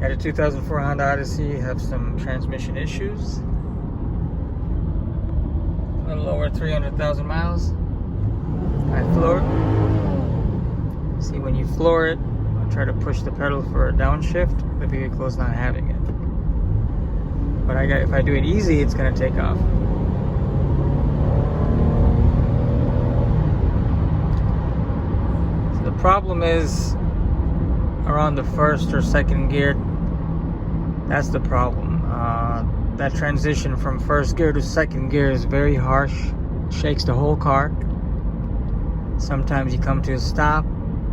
Got a 2004 Honda Odyssey, have some transmission issues. A little over 300,000 miles. I floor it. See, when you floor it, try to push the pedal for a downshift, the vehicle is not having it. But if I do it easy, it's going to take off. So the problem is around the first or second gear. That's the problem. That transition from first gear to second gear is very harsh. Shakes the whole car. Sometimes you come to a stop,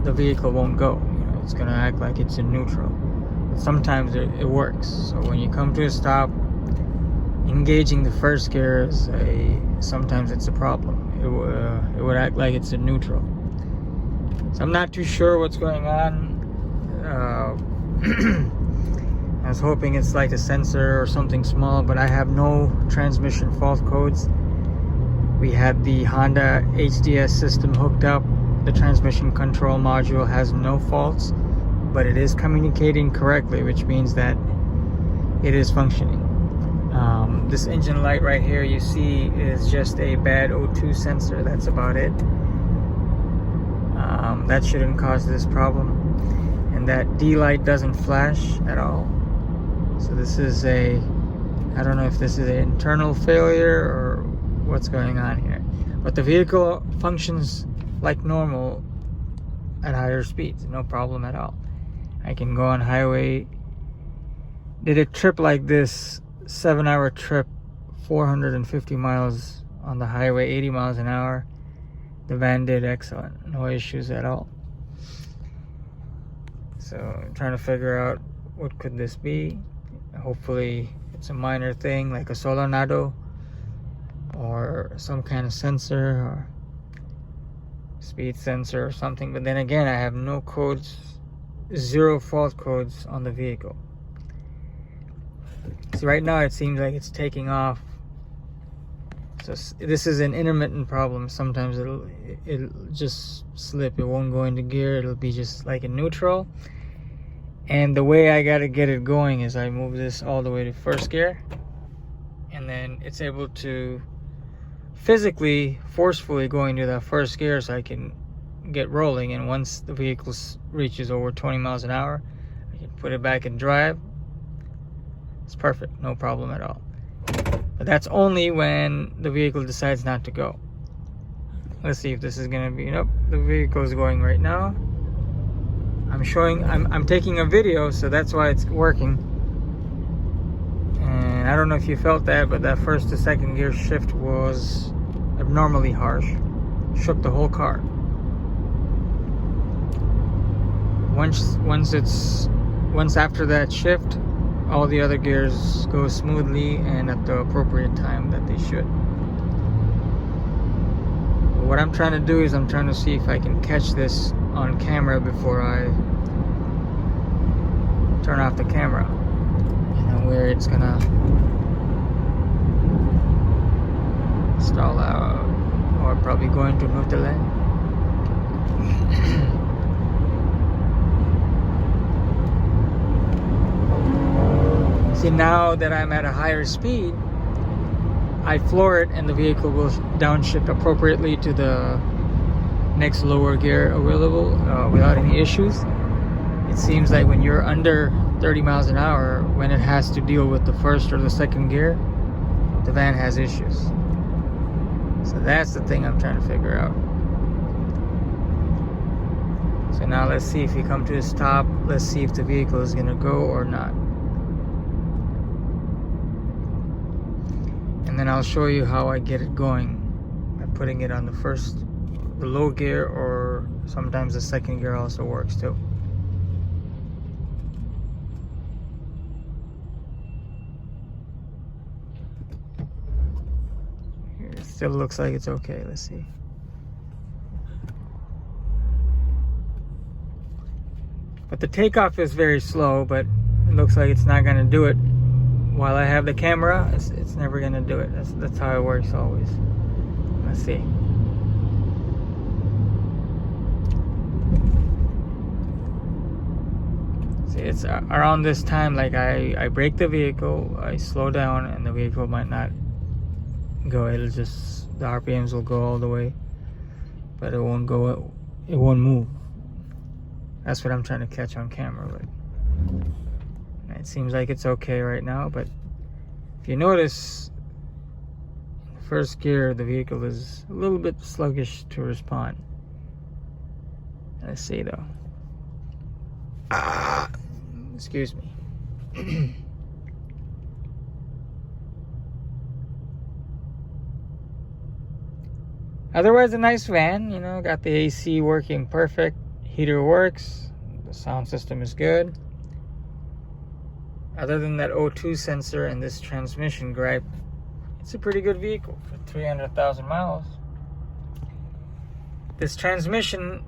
the vehicle won't go. It's gonna act like it's in neutral. But sometimes it works. So when you come to a stop, engaging the first gear is sometimes it's a problem. It would act like it's in neutral. So I'm not too sure what's going on. I was hoping it's like a sensor or something small, but I have no transmission fault codes. We had the Honda HDS system hooked up. The transmission control module has no faults, but it is communicating correctly, which means that it is functioning. This engine light right here you see is just a bad O2 sensor. That's about it. That shouldn't cause this problem. And that D light doesn't flash at all. So this is I don't know if this is an internal failure or what's going on here. But the vehicle functions like normal at higher speeds, no problem at all. I can go on highway. Did a trip like this, 7-hour trip, 450 miles on the highway, 80 miles an hour. The van did excellent, no issues at all. So I'm trying to figure out what could this be. Hopefully it's a minor thing like a solenoid or some kind of sensor or speed sensor or something. But then again, I have no codes, 0 fault codes on the vehicle. See, right now it seems like it's taking off. So this is an intermittent problem. Sometimes it'll just slip. It won't go into gear. It'll be just like in neutral. And the way I gotta get it going is I move this all the way to first gear, and then it's able to physically, forcefully go into that first gear so I can get rolling. And once the vehicle reaches over 20 miles an hour, I can put it back in drive. It's perfect, no problem at all. But that's only when the vehicle decides not to go. Let's see if this is gonna be, nope, the vehicle is going right now. I'm taking a video, so that's why it's working. And I don't know if you felt that, but that first to second gear shift was abnormally harsh. Shook the whole car. Once after that shift, all the other gears go smoothly and at the appropriate time that they should. What I'm trying to do is I'm trying to see if I can catch this on camera before I turn off the camera. Where it's gonna stall out or probably go into neutral lane. See, now that I'm at a higher speed, I floor it and the vehicle will downshift appropriately to the next lower gear available without any issues. It seems like when you're under 30 miles an hour, when it has to deal with the first or the second gear, the van has issues. So that's the thing I'm trying to figure out. So now let's see if we come to a stop. Let's see if the vehicle is going to go or not. And then I'll show you how I get it going by putting it on the low gear, or sometimes the second gear also works too. Here, it still looks like it's okay. Let's see. But the takeoff is very slow, but it looks like it's not going to do it. While I have the camera, it's never going to do it. That's how it works always. Let's see. See, it's around this time, like I brake the vehicle, I slow down, and the vehicle might not go. It'll just, the RPMs will go all the way, but it won't go, it won't move. That's what I'm trying to catch on camera, but it seems like it's okay right now. But if you notice, in the first gear, the vehicle is a little bit sluggish to respond. Let's see though. Excuse me. Otherwise, a nice van, you know, got the AC working perfect, heater works, the sound system is good. Other than that O2 sensor and this transmission gripe, it's a pretty good vehicle for 300,000 miles. This transmission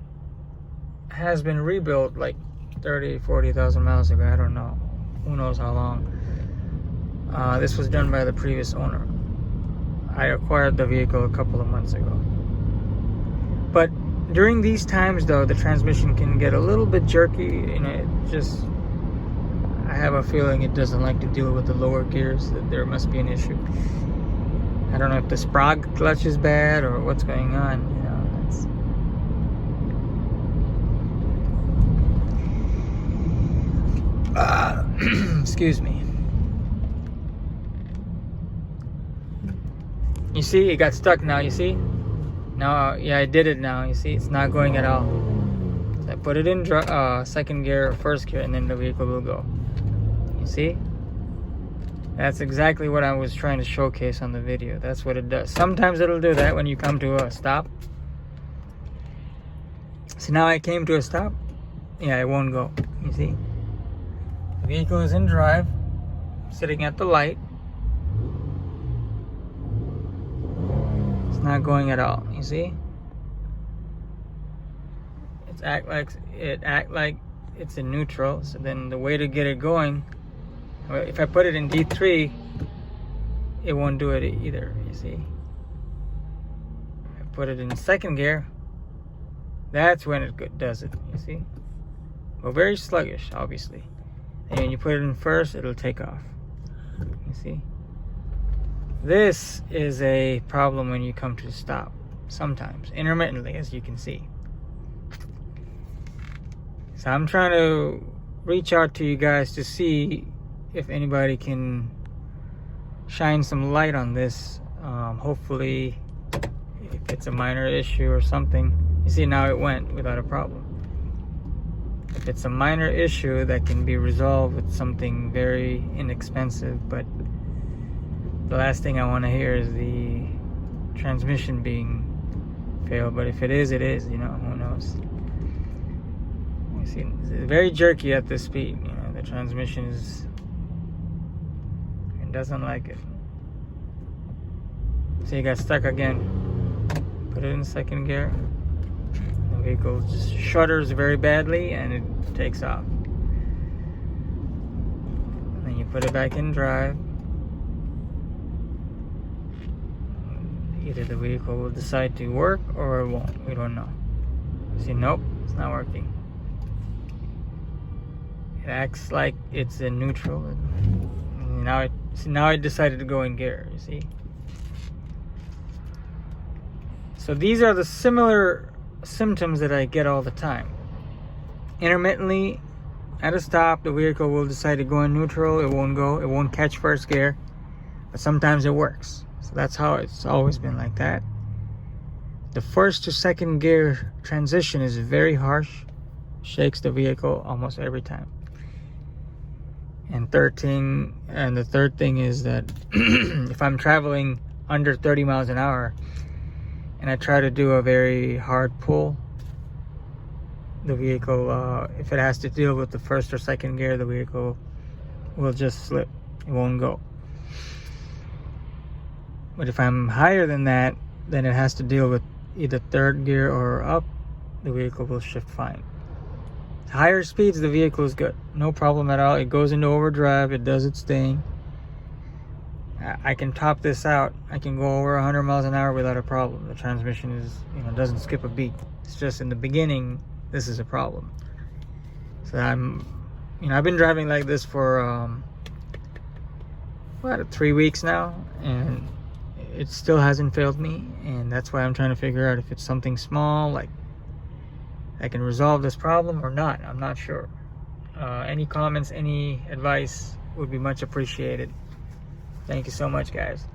has been rebuilt like 40,000 miles ago. I don't know. Who knows how long. This was done by the previous owner. I acquired the vehicle a couple of months ago. But during these times, though, the transmission can get a little bit jerky. You know, it just, I have a feeling it doesn't like to deal with the lower gears. That there must be an issue. I don't know if the Sprague clutch is bad or what's going on. You know, excuse me. You see, it got stuck now, you see? Now, yeah, I did it now, you see? It's not going at all. So I put it in second gear or first gear, and then the vehicle will go. You see? That's exactly what I was trying to showcase on the video. That's what it does. Sometimes it'll do that when you come to a stop. So now I came to a stop. Yeah, it won't go. You see? The vehicle is in drive, sitting at the light. It's not going at all. You see? It act like it's in neutral. So then the way to get it going, if I put it in D3, it won't do it either. You see? I put it in second gear. That's when it does it. You see? Well, very sluggish, obviously. And when you put it in first, it'll take off. You see? This is a problem when you come to a stop. Sometimes, intermittently, as you can see. So I'm trying to reach out to you guys to see if anybody can shine some light on this. Hopefully, if it's a minor issue or something. You see, now it went without a problem. If it's a minor issue that can be resolved with something very inexpensive, but the last thing I want to hear is the transmission being failed. But if it is, you know, who knows. You see, it's very jerky at this speed. You know, the transmission it doesn't like it. So you got stuck again. Put it in second gear. The vehicle just shudders very badly and it takes off. And then you put it back in drive. Either the vehicle will decide to work or it won't. We don't know. See, nope, it's not working. It acts like it's in neutral. And now it decided to go in gear, you see? So these are the similar symptoms that I get all the time. Intermittently, at a stop, the vehicle will decide to go in neutral. It won't go. It won't catch first gear. But sometimes it works. So that's how it's always been like that. The first to second gear transition is very harsh. Shakes the vehicle almost every time. And the third thing is that if I'm traveling under 30 miles an hour and I try to do a very hard pull, the vehicle, if it has to deal with the first or second gear, the vehicle will just slip. It won't go. But if I'm higher than that, then it has to deal with either third gear or up, the vehicle will shift fine. Higher speeds, the vehicle is good. No problem at all. It goes into overdrive. It does its thing. I can top this out. I can go over 100 miles an hour without a problem. The transmission is, doesn't skip a beat. It's just in the beginning, this is a problem. So I'm you know, I've been driving like this for about 3 weeks now, and it still hasn't failed me. And that's why I'm trying to figure out if it's something small, like I can resolve this problem or not. I'm not sure. Any comments, any advice would be much appreciated. Thank you so much, guys.